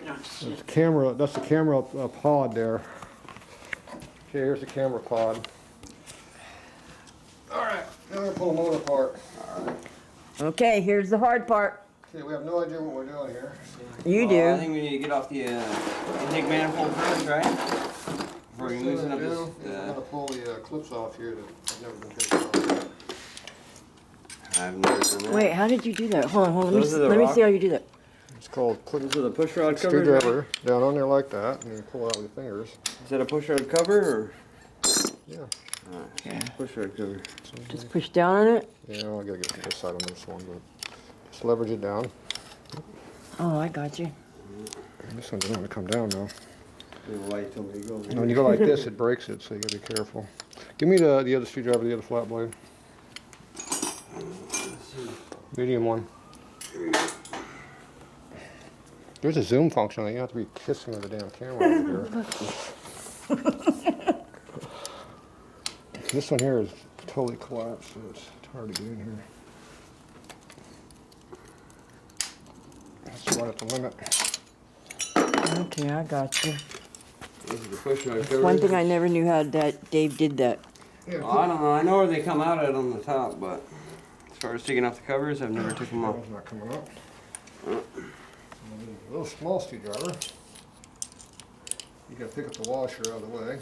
That's the camera. That's the camera pod there. Okay, here's the camera pod. All right, now we're gonna pull the motor apart. Okay, here's the hard part. Okay, we have no idea what we're doing here. You do. I think we need to get off the intake manifold first, right? Before we loosen up this. I'm gonna pull the clips off here that have never been taken off. I've never done that. Wait, how did you do that? Hold on. Those are the Let me rock- see how you do that. It's called Those are the push rod covers, screwdriver right? down on there like that, and you pull it out with your fingers. Is that a push rod cover or? Yeah. Yeah. Push rod cover. Just push down on it. Yeah, I gotta get this side on this one, but just leverage it down. Oh, I got you. This one doesn't want to come down though. Go When you go like this, it breaks it, so you gotta be careful. Give me the other screwdriver, the other flat blade. Medium one. There's a zoom function. You have to be kissing with the damn camera over here. This one here is totally collapsed, so it's hard to get in here. That's right at the limit. Okay, I got you. This is the push rod That's cover. one thing I never knew how that Dave did that. Yeah, Well, I don't know. I know where they come out at on the top, but as far as taking off the covers, I've never took them off. That one's not coming up. A little small screwdriver. You gotta pick up the washer out of the way.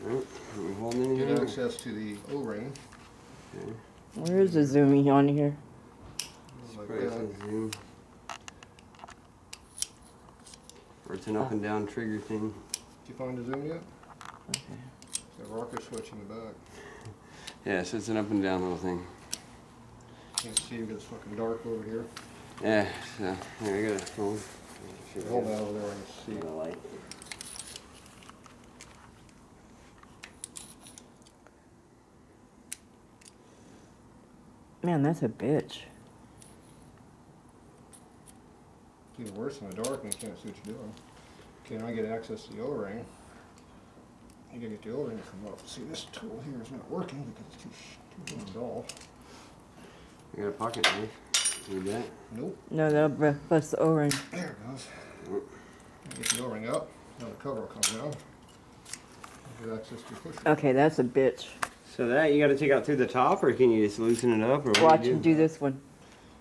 I'm holding in Get here. access to the O-ring. Where is the zooming on here? Like Probably that. says zoom. Or it's an up and down trigger thing. Did you find the zoom yet? Okay. It's got a rocker switch in the back. Yeah, so it's an up and down little thing. Can't see because it's fucking dark over here. Yeah, so here I got a phone. Hold that over there on the See seat. the light. Man, that's a bitch. It's even worse in the dark and you can't see what you're doing. Okay, now I get access to the O-ring. You gotta get the O-ring to come up. See, this tool here is not working because it's too damn dull. I got a pocket knife. Need that? Nope. No, that'll bust the O-ring. There it goes. Get the O-ring up. Now the cover will come down. Get access to the pusher. Okay, that's a bitch. So that you got to take out through the top, or can you just loosen it up, or what Watch do you him do this one.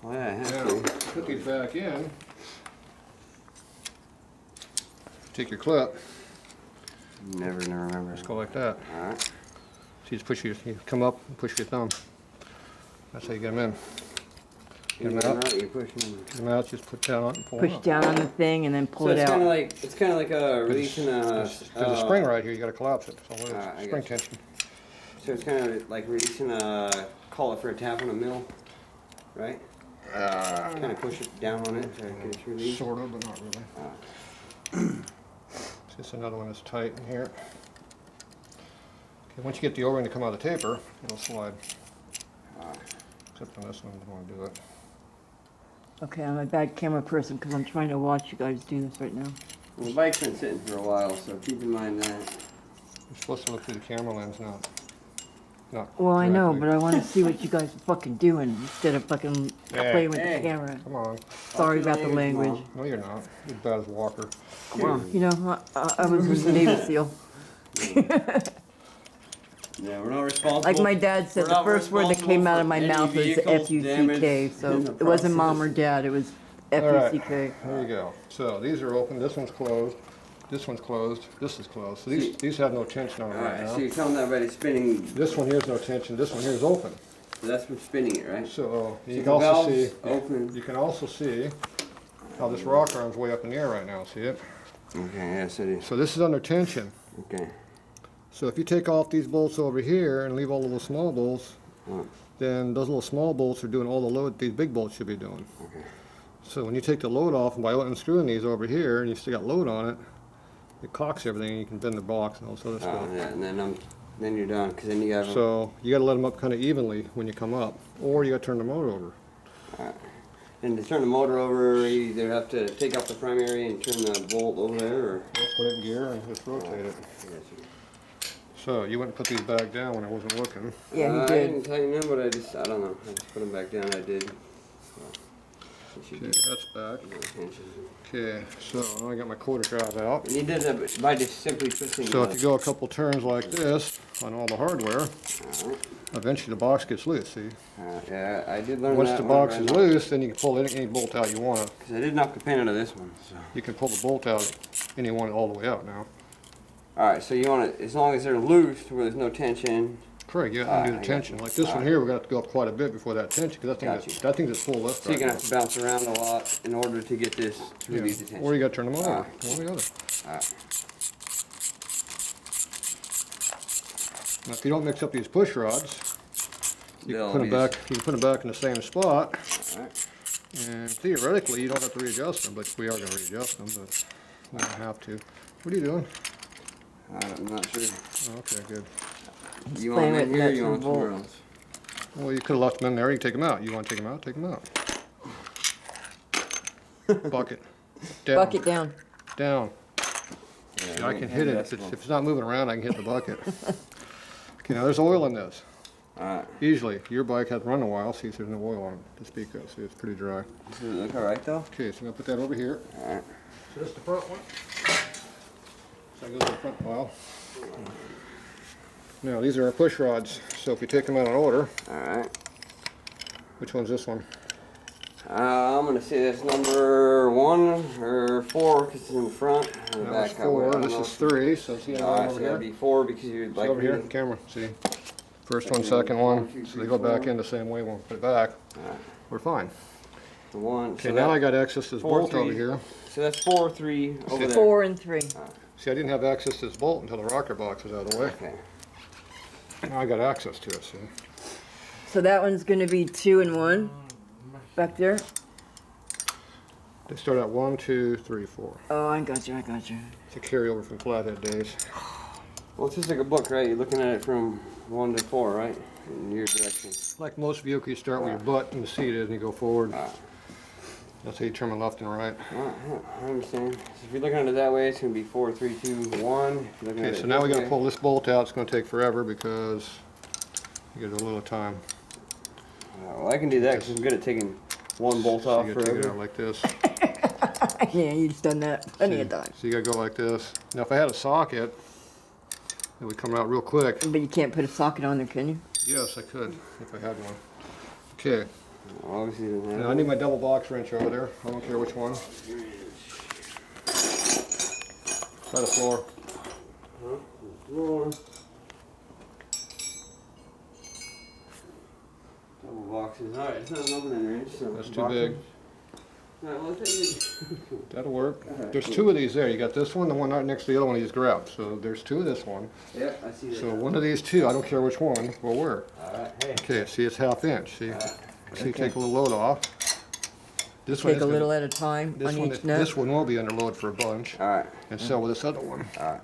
Oh yeah, I have Now, to. put these back in. Take your clip. Never remember. Just go like that. All right. So you just push you come up and push your thumb. That's how you get them in. Get them out. You push them. Get them out. Just put down on and pull Push them out. down on the thing and then pull So it it's out. kind of like a releasing a. There's a spring right here. You got to collapse it. So I there's spring got you. tension. So it's kind of like releasing a collet for a tap on a mill, right? Kind of push it down on it so it gets released. Sort of, but not really. See, it's another one that's tight in here. Okay, once you get the O-ring to come out of the taper, it'll slide. Except on this one, I don't want to do it. Okay, I'm a bad camera person because I'm trying to watch you guys do this right now. Well, the bike's been sitting for a while, so keep in mind that. You're supposed to look through the camera lens, not Well, I know, directly. but I want to see what you guys are fucking doing instead of fucking Hey. playing with Hey. the camera. Come on. Sorry Watch your about the language. Mom. No, you're not. You're as bad as Walker. Well, you know, I was a Navy SEAL. Yeah, we're not responsible. Like my dad said, We're the not first word that responsible came out for of my any mouth was vehicles F-U-C-K, damaged so in the it wasn't mom or process. dad, it was All right. F-U-C-K. There you go. So these are open. This one's closed. This one's closed. This is closed. So these have no tension on them right Alright, so now. you're telling everybody spinning, This one here is no tension. This one here is open. so that's from spinning it, right? So you So can the also valve's see. open. You can also see how this rock arm's way up in the air right now. See it? Okay, yes it is. So this is under tension. Okay. So if you take off these bolts over here and leave all the little small bolts, Oh, then those little small bolts are doing all the load these big bolts should be doing. okay. So when you take the load off, and by unscrewing these over here, and you still got load on it, it cocks everything, and you can bend the box and all this other stuff. Yeah, and then you're done, because then you have So you got to let them up kind of evenly when you come up, or you got to turn the motor over. and to turn the motor over, you either have to take off the primary and turn the bolt over there, or Just put it in gear and just rotate it. So you went and put these back down when I wasn't looking. Yeah, he I did. didn't tighten them, but I don't know. I just put them back down. I did. should Okay, be that's back. no tension. Okay, so now I got my quarter drive out. And you did that by just simply twisting So the... if you go a couple turns like this on all the hardware, Alright. eventually the box gets loose, see? Yeah, I did learn Once that the one box right is now. loose, then you can pull any bolt out you want. Because I did knock the pin out of this one. So. You can pull the bolt out any one all the way out now. Alright, so you want it, as long as they're loose to where there's no tension. Correct, you have to do the tension. Like this one here, we're going to have to go up quite a bit before that tension, because that thing's at full lift So you're right going to have to bounce around a lot in order to get this to now. relieve the tension. Or you got to turn them over, one or the other. Alright. Now if you don't mix up these push rods, you They'll can put them be back. You can put them back in the same spot, Alright. and theoretically you don't have to readjust them, but we are going to readjust them, but we don't have to. What are you doing? I'm not sure. Oh, okay, good. You want them in here or you want them Bolt. somewhere else? Well, you could have left them in there. You can take them out. You want to take them out? Take them out. Bucket. Down. Bucket down. Down. Yeah, I can hit it. If it's not moving around, I can hit the bucket. Okay, now there's oil in this. Alright. Usually, your bike hasn't run in a while. See, there's no oil on it to speak of. See, it's pretty dry. Does it look alright though? Okay, so I'm going to put that over here. Alright. So this is the front one. So that goes in the front pile. Now, these are our push rods. So if you take them out in order, Alright. which one's this one? I'm going to say that's number 1 or 4 because it's in the front. And the That was back that way. I 4. don't This know. is 3. So see how Alright, I'm so over that'd here? be 4 because you're See like over here, reading- camera, see? First one, second one, so they go back in the same way, we'll put it back. Alright. We're fine. The 1. Okay, now I got access to this 4, bolt 3. over here. So that's 4, 3 over there. 4 and 3. See, I didn't have access to this bolt until the rocker box was out of the way. Okay. Now I got access to it, see? So that one's going to be 2 and 1 back there. They start at 1, 2, 3, 4. Oh, I got you. I got you. It's a carryover from flathead days. Well, it's just like a book, right? You're looking at it from 1 to 4, right? In your direction. Like most vehicles, you start where your butt and the seat is and you go forward. Alright. That's how you turn them left and right. I understand. So if you're looking at it that way, it's going to be 4, 3, 2, 1. If you're looking at Okay, it so now we this got to way- pull this bolt out. It's going to take forever because you get a little time. Well, I can do that because I'm good at taking one bolt So off you got to take it forever. out like this. Yeah, you've done that plenty of times. So you gotta go like this. Now if I had a socket, it would come out real quick. But you can't put a socket on there, can you? Yes, I could, if I had one. Okay, Well, obviously, it doesn't have now I need my double box wrench over there. I don't care which one. By the floor. Roll. Double boxes. Alright, it's not an opening range, so. That's too boxes. big. Alright, well, That'll work. There's 2 of these there. You got this one, the one right next to the other one you just grabbed. So there's 2 of this one. yeah, I see that. So one of these 2, I don't care which one, will work. Alright, hey. Okay, see it's 1/2 inch. See, Okay. take a little load off. This one Take is a gonna- little at a time this on one, each nut. this one will be under load for a bunch, Alright, and so will this other one. alright.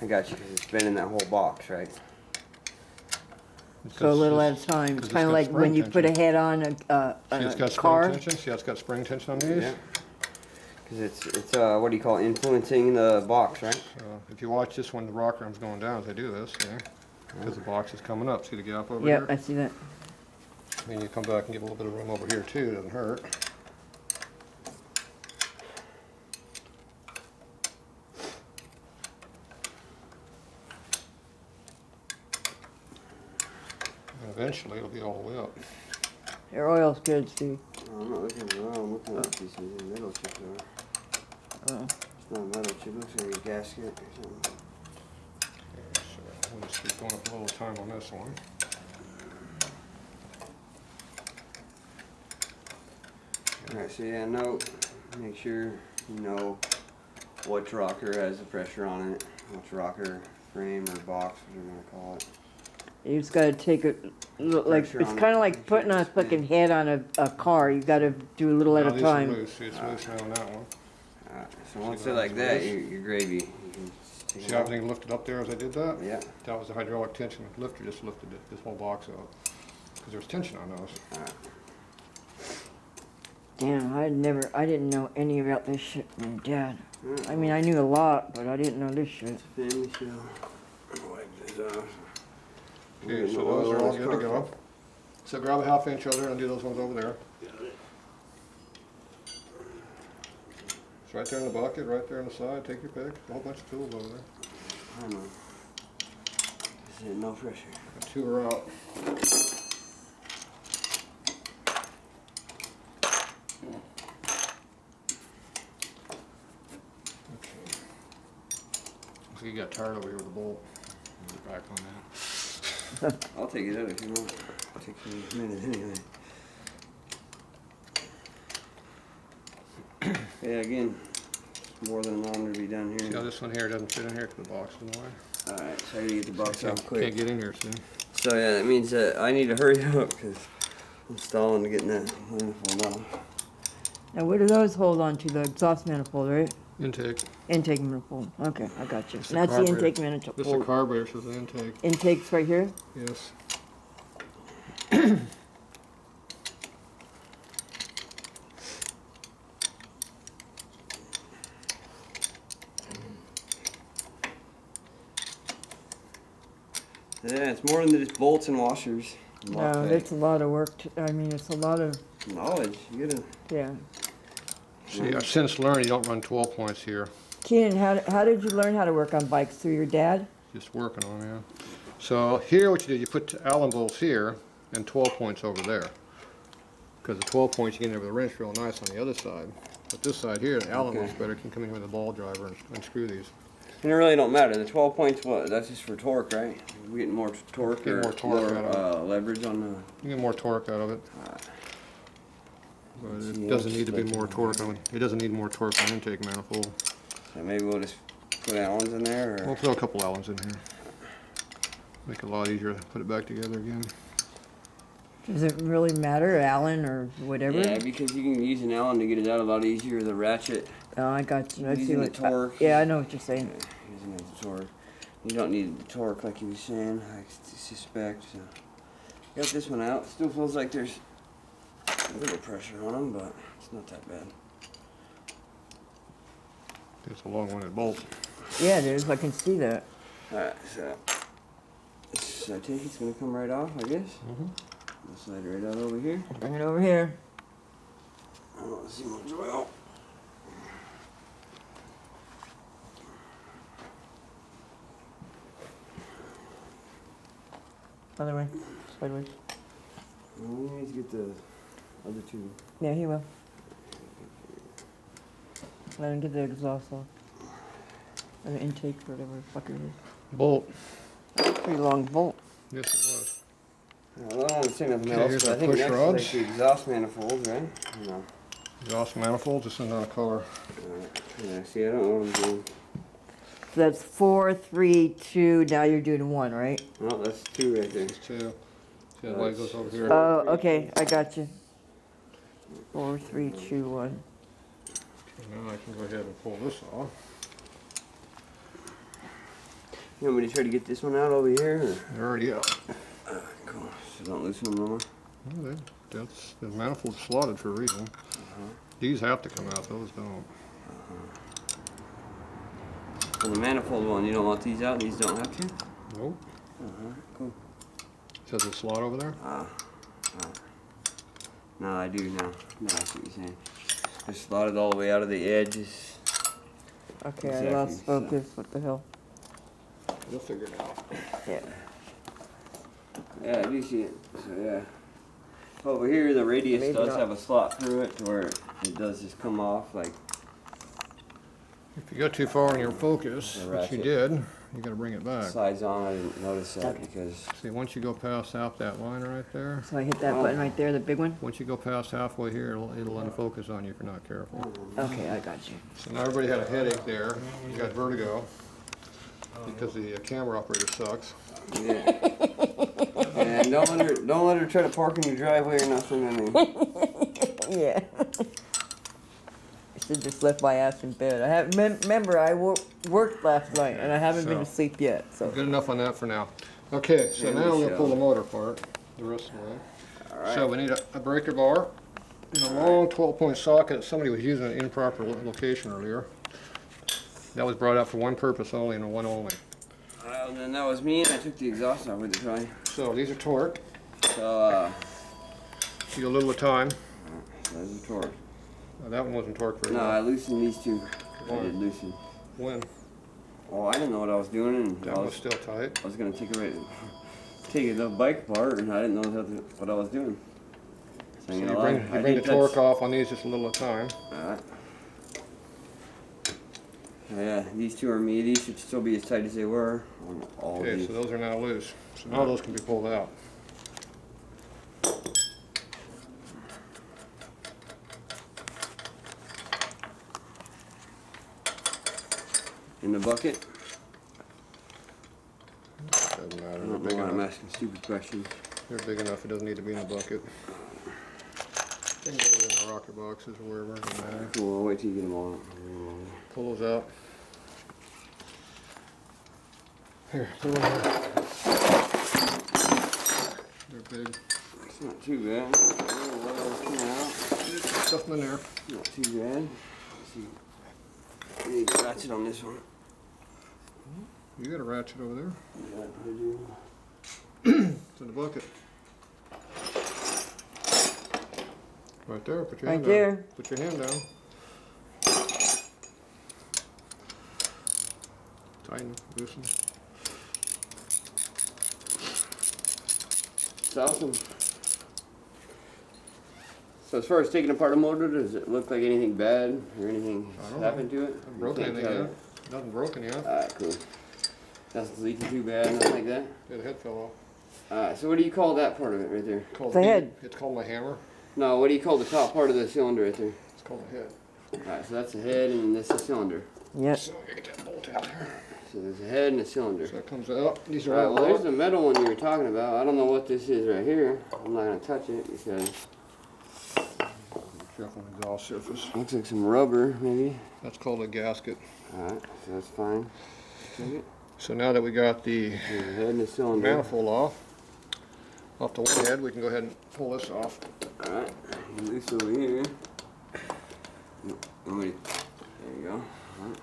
I got you, because it's been in that whole box, right? So a little at a time. It's it's kind of got like when spring you put a tension. head on See, it's a got spring car. tension. See, it's got spring tension on these. Yeah. Because it's what do you call it, influencing the box, right? If you watch this one, the rocker arm's going down as I do this, see? Because the box is coming up. See the gap over Yep, I here? see that. Then you come back and get a little bit of room over here too. Doesn't hurt. And eventually, it'll be all the way up. Your oil's good, Steve. Oh, I'm not looking at the oil, I'm looking at these metal chips are. Oh. It's not a metal chip, it looks like a gasket or something. Okay, so we'll just keep going up a little time on this one. Alright, so yeah, note, make sure you know which rocker has the pressure on it, which rocker frame or box, whatever you want to call it. You just gotta take it, like, Pressure it's on it, kind of make like sure putting a it's fucking spinning. head on a car. You gotta do a little at Now a these are time. loose. See, it's loose now on that one. Alright, so once See they're that like it's that, loose? you're gravy. You can just take See it how out. everything lifted up there as I did that? Yeah. That was the hydraulic tension lifter, just lifted this whole box up. Because there's tension on those. Alright. Damn, I didn't know any about this shit from my dad. Alright, I mean, I knew a lot, but I didn't know this shit. family show. Wipe this off. Okay, so those are all good to go. So grab a 1/2 inch over there and do those ones over there. right there in the bucket, right there on the side. Take your pick. A whole bunch of tools over there. I know. This is no pressure. Got 2 are out. Okay. So you got tired over here with the bolt. Get back on that. I'll take it out if you want. It takes me a minute anyway. Yeah, again, it's more than an honor to be done See how here. this one here doesn't fit in here because the box is in the way? Alright, so I gotta get the box out Can't quick. get in here, see? So yeah, that means that I need to hurry up because I'm stalling to getting that manifold out. Now, what do those hold on to? The exhaust manifold, right? Intake. Intake manifold. Okay, I got you. It's a That's the carburetor. intake manifold. This is a carburetor, so the intake. Intake's right here? Yes. Yeah, it's more than just bolts and washers. and No, lock that's a lot of work. I mean, it's a lot of, pay. Knowledge. You gotta. yeah. See, I've since learned you don't run 12 points here. Keenan, how did you learn how to work on bikes? Through your dad? Just working on them, yeah. So here what you do, you put Allen bolts here and 12 points over there. Because the 12 points you get in there with a wrench real nice on the other side. But this side here, the Allen Okay. works better. You can come in with a ball driver and unscrew these. And it really don't matter. The 12 points, what? That's just for torque, right? We getting more torque Get or more torque more out of leverage on the. You get more torque out of it. But Let's it see, doesn't let's need to be look more at torque that. on, it doesn't need more torque on intake manifold. So maybe we'll just put Allens in there, or We'll throw a couple Allens in here. Make it a lot easier to put it back together again. Does it really matter, Allen or whatever? yeah, because you can use an Allen to get it out a lot easier. The ratchet, Oh, I got you. I see Using the what. torque. Yeah, I know what you're saying. using the torque. You don't need the torque like you were saying. I suspect. So. Got this one out. Still feels like there's a little pressure on them, but it's not that bad. It's a long-winded bolt. Yeah, it is. I can see that. Alright, so I take it's gonna come right off, I guess. Mhm. I'll slide it right out over here. Bring it over here. I don't see much oil. Other way. Sideways. We need to get the other two. Yeah, he will. Let him get the exhaust off. Or the intake, or whatever the fuck it is. Bolt. Pretty long bolt. Yes, it was. I don't want to say nothing Okay, else, here's but I the think push next is rods. like the exhaust manifolds, right? No. Exhaust manifold, this is not a color. Yeah, see, I don't know what I'm doing. So that's 4, 3, 2. Now you're doing 1, right? No, that's two right there. These two. See that light goes over here? Oh, okay. I got you. 4, 3, 2, 1. Now I can go ahead and pull this off. You want me to try to get this one out over here? Or? They're already out. Cool. So don't loosen them no more. Well, that's, the manifold's slotted for a reason. These have to come out, those don't. So the manifold one, you don't want these out, these don't have to? Nope. Cool. Says a slot over there? No, I do now. No, I see what you're saying. They're slotted all the way out of the edges. Okay, Exactly, I lost so- focus. What the hell? You'll figure it out. Yeah. Yeah, I do see it. So yeah. Over here, the radius Maybe does not. have a slot through it to where it does just come off like. If you go too far in your focus, The which you ratchet. did, you gotta bring it back. Slides on. I didn't notice that Okay. because. See, once you go past half that line right there, So I hit that button right there, the big one? once you go past halfway here, it'll unfocus on you if you're not careful. Okay, I got you. So now everybody had a headache there. You got vertigo because the camera operator sucks. Yeah. And don't let her try to park in your driveway or nothing. I mean, Yeah. I should just left my ass in bed. I have remember I worked last night and I haven't been to So- sleep yet. So Good enough on that for now. Okay, so Yeah, now we're gonna pull Michelle. the motor apart the rest of the way. all right. So we need a breaker bar and a long 12-point socket. Somebody was using an improper location earlier. That was brought out for one purpose only and one only. Well, then that was me, and I took the exhaust off with it, probably. So these are torque. So, See a little at a time. there's the torque. That one wasn't torqued very No, well. I loosened these two. I Why? did loosen. When? Oh, I didn't know what I was doing, and That was still tight. I was gonna take the bike apart, and I didn't know what I was doing. So you bring the torque off on these just a little at a time. Alright. Yeah, these two are me. These should still be as tight as they were on all Okay, these. so those are now loose. So now those can be pulled out. In the bucket? Doesn't matter. I They're don't big know why I'm enough. asking stupid questions. They're big enough. It doesn't need to be in a bucket. They can go in the rocker boxes or wherever. It doesn't matter. Cool, I'll wait till you get them all out. Pull those out. Here, put them here. They're big. It's not too bad. I don't know what else came out. Stuff them in there. Not too bad. Let's see. I need a ratchet on this one. You got a ratchet over there. Yeah, I do. It's in the bucket. Right there. Put your hand down. Right there. Put your hand down. Tighten, loosen. It's awesome. So as far as taking apart a motor, does it look like anything bad or anything I don't happened to it? Haven't broken You can't anything tell yet. Nothing broken yet. Alright, cool. Nothing's leaking too bad, nothing like that? Yeah, the head fell off. Alright, so what do you call that part of it right there? Called The head. It's called my hammer. No, what do you call the top part of the cylinder right there? It's called the head. Alright, so that's the head and this is the cylinder. Yep. So you get that bolt out there. So there's a head and a cylinder. So that comes out. These are Alright, all well there's bought. the metal one you were talking about. I don't know what this is right here. I'm not going to touch it because Careful with the exhaust surface. looks like some rubber maybe. That's called a gasket. Alright, so that's fine. Check it. So now that we got the There's the head and the cylinder. manifold off the one head, we can go ahead and pull this off. Alright, loose over here. There you go. Alright.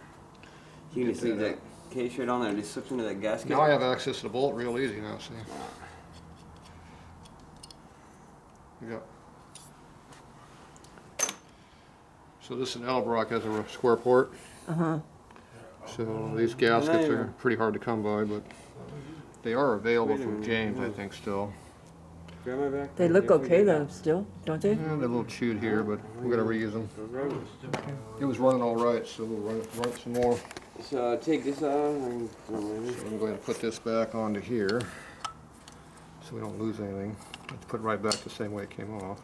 You can just leave that case right on there, just slips into that gasket. Now I have access to the bolt real easy now, see? You got. So this Edelbrock has a square port. Uh-huh. So these gaskets are pretty hard to come by, but they are available from James, I think, still. Grab my back. They look okay though, still, don't they? Yeah, they're a little chewed here, but we're gonna reuse them. It was running all right, so we'll run it some more. So take this off. And So I'm going to put this back onto here, so we don't lose anything. Let's put it right back the same way it came off.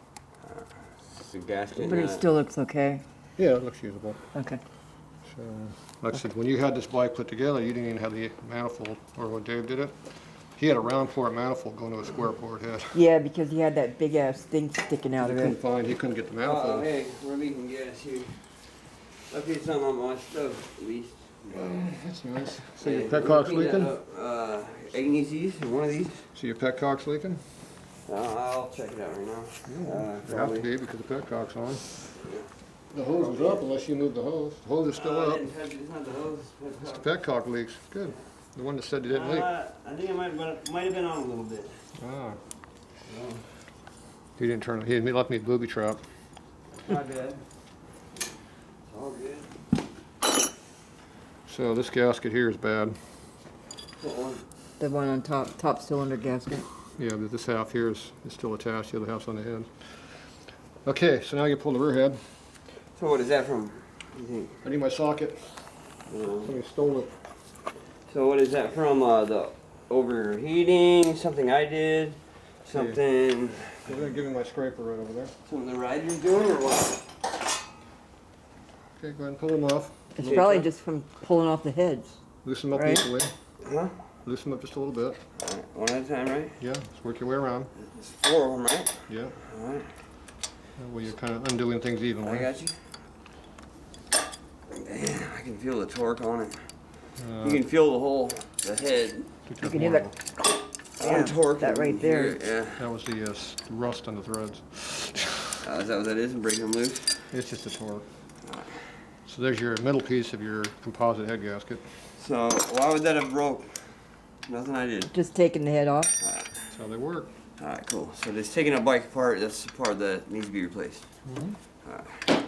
it's a gasket. But it still looks okay. Yeah, it looks usable. Okay. So, like I said, when you had this bike put together, you didn't even have the manifold, or when Dave did it, he had a round port manifold going to a square port head. Yeah, because he had that big ass thing sticking out of it. He couldn't get the Oh, manifold. hey, we're leaking gas here. Lucky it's not on my stove, at least. That's nice. So Hey, your petcock's clean that leaking? up. I can use these, or one of these. So your petcock's leaking? I'll check it out right now. It have to Probably. be because the petcock's on. The hose is up unless you move the hose. The hose is still I up. didn't touch it. It's not the hose. It's the petcock leaks. Good. The one that said you didn't leak. I think it might have been on a little bit. Ah. He didn't turn. He left me booby trap. Not bad. It's all good. So this gasket here is bad. What one? The one on top cylinder gasket. Yeah, but this half here is still attached. The other half's on the head. Okay, so now you pull the rear head. So what is that from? You think? I need my socket. Somebody stole it. So what is that from? The overheating? Something I did? Something? I'm gonna give you my scraper right over there. Something the rider's doing or what? Okay, go ahead and pull them off. It's probably just from pulling off the heads. Loosen them up Right. equally. Huh? Loosen them up just a little bit. Alright, one at a time, right? Yeah, just work your way around. There's 4 of them, right? Yeah. Alright, That way you're kind of undoing things evenly. I got you. Man, I can feel the torque on it. You can feel the head. You can hear that. Yeah, torque. that right there. Yeah. That was the rust on the threads. Is that what that is? Breaking them loose? It's just a torque. So there's your middle piece of your composite head gasket. So, why would that have broke? Nothing I did. Just taking the head off. That's how they work. Alright, cool. So just taking a bike apart, that's the part that needs to be replaced. Alright.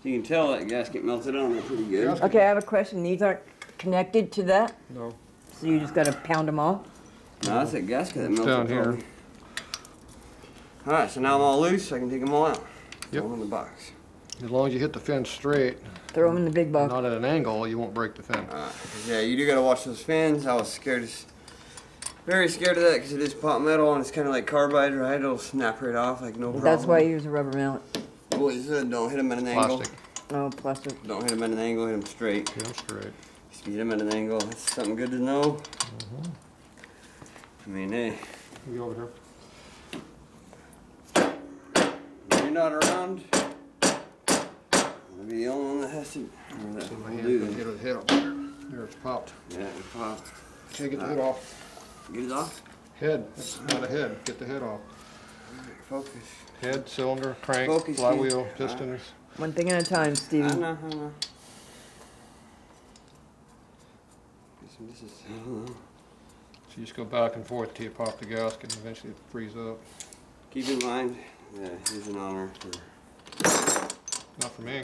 You can tell that gasket melted on there pretty good. Gasket. Okay, I have a question. These aren't connected to that, No. so you just gotta pound them off. No, that's a gasket that It's melted down here. probably. Alright, so now I'm all loose, I can take them all out. Yep. Throw them in the box. As long as you hit the fin straight, Throw them in the big box. not at an angle, you won't break the fin. Yeah, you do gotta watch those fins. I was scared, very scared of that because it is pot metal and it's kind of like carbide, right? It'll snap right off like no problem. That's why I use a rubber mallet. Boys, don't hit them at an angle. Plastic. No plastic. Don't hit them at an angle, hit them straight. Yeah, straight. Just hit them at an angle. That's something good to know. I mean, hey, You over here. when you're not around, I'll be the only one that has to or that See my will hand, do get this. it head up there. There, it's popped. Yeah, it popped. Okay, get the head off. Get it off. Head, that's not a head. Get the head off. Focus. Head, cylinder, crank, Focus, flywheel, Steve. pistons. One thing at a time, I Stevie. know, I know. This is, I don't know. So you just go back and forth till you pop the gasket and eventually it frees up. Keep in mind, yeah, here's an honor for, Not for me.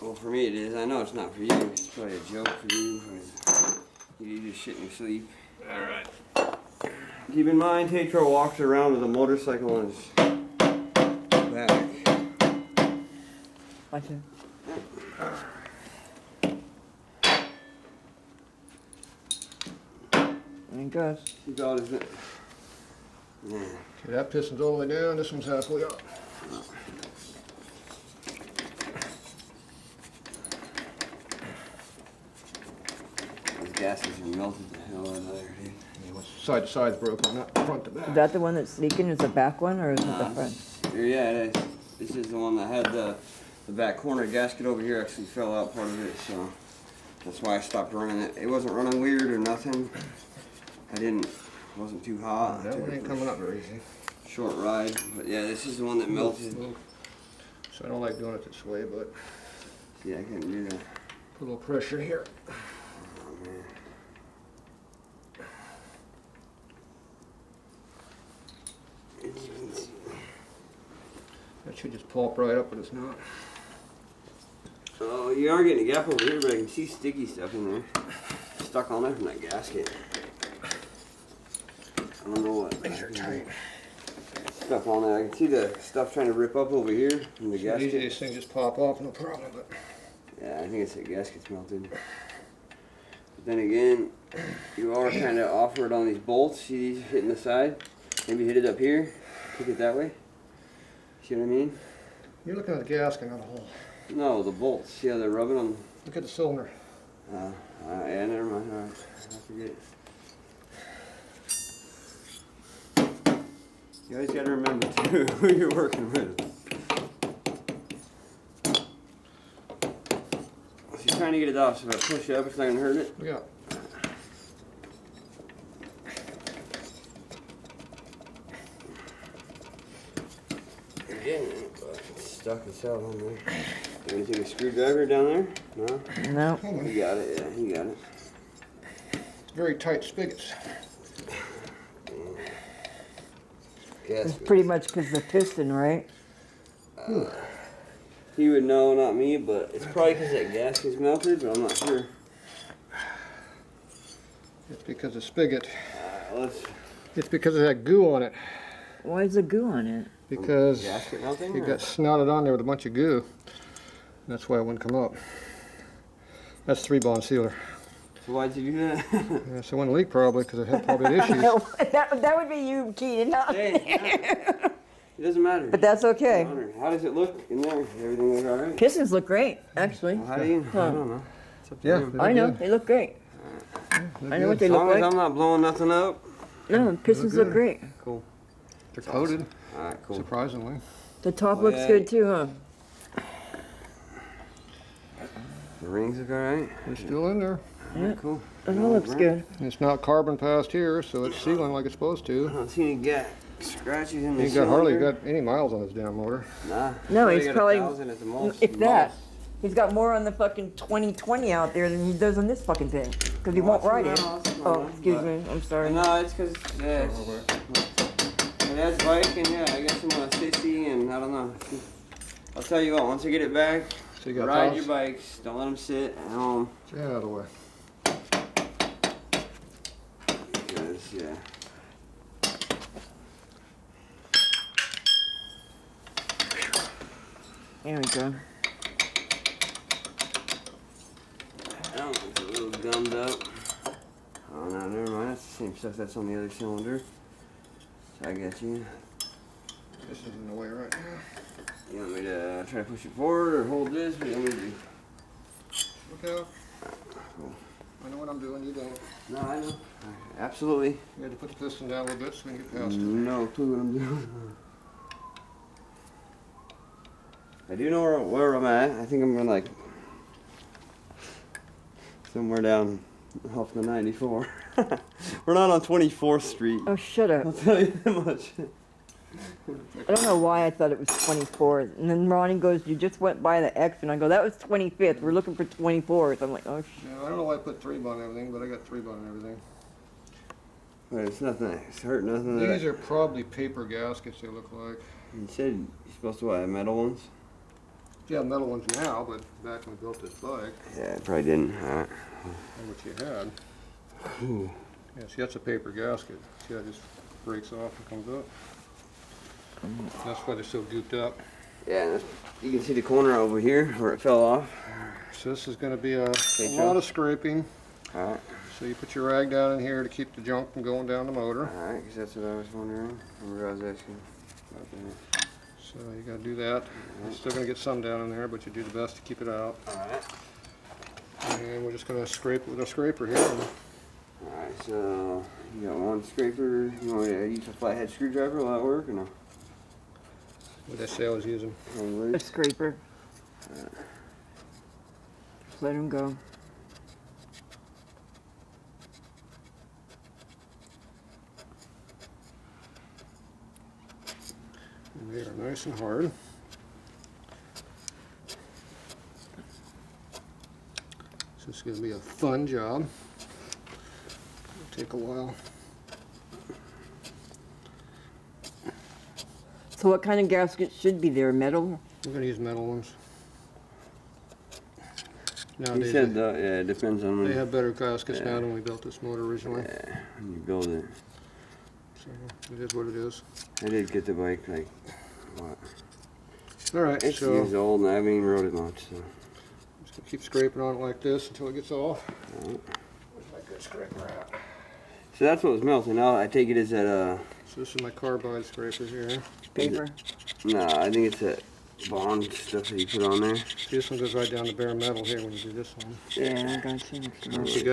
well, for me it is. I know it's not for you. It's probably a joke for you. You do this shit in your sleep. Alright. Keep in mind, Tatro walks around with a motorcycle on his back. Watch it. There it goes. He got his, yeah. Okay, that piston's all the way down, this one's halfway up. Those gaskets are melted the hell out of there, dude. Side to side's broken, not front to Is back. that the one that's leaking? Is the back one or is it the front? Yeah, it is. This is the one that had the back corner gasket over here actually fell out part of it, so that's why I stopped running it. It wasn't running weird or nothing. It wasn't too hot. That one ain't coming up very easy. Short ride, but yeah, this is the one that melted. So I don't like doing it this way, but Yeah, I couldn't do that. put a little pressure here. Oh, man. That should just pop right up, but it's not. Oh, you are getting a gap over here, but I can see sticky stuff in there. Stuck on there from that gasket. I don't know what. These are tight. Stuff on there. I can see the stuff trying to rip up over here from the Usually gasket. these things just pop off, no problem, but Yeah, I think it's the gasket's melted. But then again, you are kind of awkward on these bolts. See these hitting the side? Maybe hit it up here. Kick it that way. See what I mean? you're looking at the gasket, not a hole. No, the bolts. See how they're rubbing on? Look at the cylinder. Yeah, never mind. All right, I forget. You always got to remember too who you're working with. She's trying to get it off, so if I push it up, it's not gonna hurt it. Yeah. You're getting it, but it's stuck as hell on there. You want to take a screwdriver down there? No? No. You got it, yeah, you got it. It's very tight spigots. Yes. It's pretty much because the piston, right? He would know, not me, but it's probably because that gasket's melted, but I'm not sure. It's because the spigot. Let's. It's because of that goo on it. Why is the goo on it? Because Gasket melting? it or- got snotted on there with a bunch of goo. That's why it wouldn't come up. That's 3-bond sealer. So why'd you do that? Yeah, so it wouldn't leak probably because it had probably issues. No, that would be you, Keaton. Hey, it doesn't matter. But that's okay. How does it look in there? Everything look alright? Pistons look great, actually. Well, how do you? I don't know. It's up to Yeah, you. they I know, look they look great. good. I know what they As look long as like. I'm not blowing nothing up. No, the pistons good. look great. Cool. They're coated, Alright, cool. surprisingly. The top Oh, looks yeah. good too, huh? The rings look alright? They're still in there. Alright, cool. It all looks good. And it's not carbon past here, so it's sealing like it's supposed I to. don't see any scratches in the Ain't got hardly cylinder. got any miles on his damn motor. Nah. No, Probably he's got probably- 1,000 at the most. If that. Most. He's got more on the fucking 2020 out there than he does on this fucking thing. Because he won't ride it. Oh, excuse me. I'm sorry. No, it's because my dad's bike, and yeah, I guess I'm a sissy, and I don't know. I'll tell you what, once I get it back, So you got Ride those? your bikes. Don't let them sit at home. Get out of the way. Because, yeah. There we go. Oh, it's a little gummed up. Oh, no, never mind. That's the same stuff that's on the other cylinder. So I got you. This is in the way right now. You want me to try to push it forward or hold this? What do you want me to do? Look out. Cool. I know what I'm doing, you don't. No, I know. Absolutely. You had to put the piston down a little bit so we can get past it. No clue what I'm doing. I do know where I'm at. I think I'm going like somewhere down off the 94. We're not on 24th Street. Oh, shut I'll up. tell you that much. I don't know why I thought it was 24th. And then Ronnie goes, you just went by the X. And I go, that was 25th. We're looking for 24th. I'm like, oh, Yeah, I don't know why I put 3 on everything, but I got 3 on everything. But it's nothing. It's hurt nothing. These are probably paper gaskets, they look like. You said you're supposed to have metal ones? Yeah, metal ones now, but back when we built this bike, Yeah, I probably didn't. Alright. and what you had. Yeah, see, that's a paper gasket. See how it just breaks off and comes up? That's why they're so gooped up. Yeah, you can see the corner over here where it fell off. So this is going to be a Tatro. lot of scraping. Alright. So you put your rag down in here to keep the junk from going down the motor. Alright, because that's what I was wondering. Remember I was asking about that. So you got to do that. You're still going to get some down in there, but you do the best to keep it out. Alright. And we're just going to scrape it with a scraper here. Alright, so you got one scraper. You want me to use a flathead screwdriver? Will that work or no? What did I say I was using? a scraper. Just let him go. And they are nice and hard. So it's going to be a fun job. It'll take a while. So what kind of gaskets should be there? Metal? We're going to use metal ones. You Nowadays, said, yeah, it depends on when, they have better gaskets Yeah. now than we built this motor originally. yeah, when you build it. So it is what it is. I did get the bike, like, what? All right, It's so years old and I haven't even rode it much, so. just gonna keep scraping on it like this until it gets off. Alright. Where's my good scraper at? So that's what was melting out. I take it as that, So this is my carbide scraper here. Paper? nah, I think it's that bond stuff that you put on there. See, this one goes right down to bare metal here when you do this one. Yeah, I got you. So you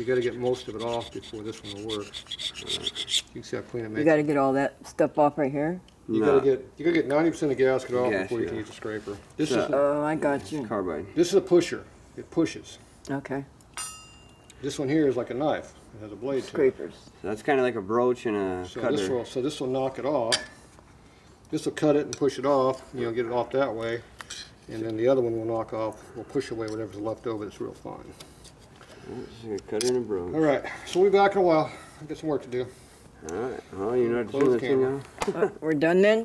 got to get most of it off before this one will work. You can see how clean it You makes. got to get all that stuff off right here? You Nah, gotta get 90% of the gasket off before you Gasket can off. use the scraper. This So- is Oh, I got you. carbide. this is a pusher. It pushes. Okay. This one here is like a knife. It has a blade to it. Scrapers. So that's kind of like a brooch and a So cutter. this will knock it off. This will cut it and push it off. You know, get it off that way, and then the other one will knock off. We'll push away whatever's left over. That's real fine. Just like a cutter and a brooch. All right, so we'll be back in a while. I've got some work to do. Alright, well, you know what to Close do with that thing camera. now? We're done then?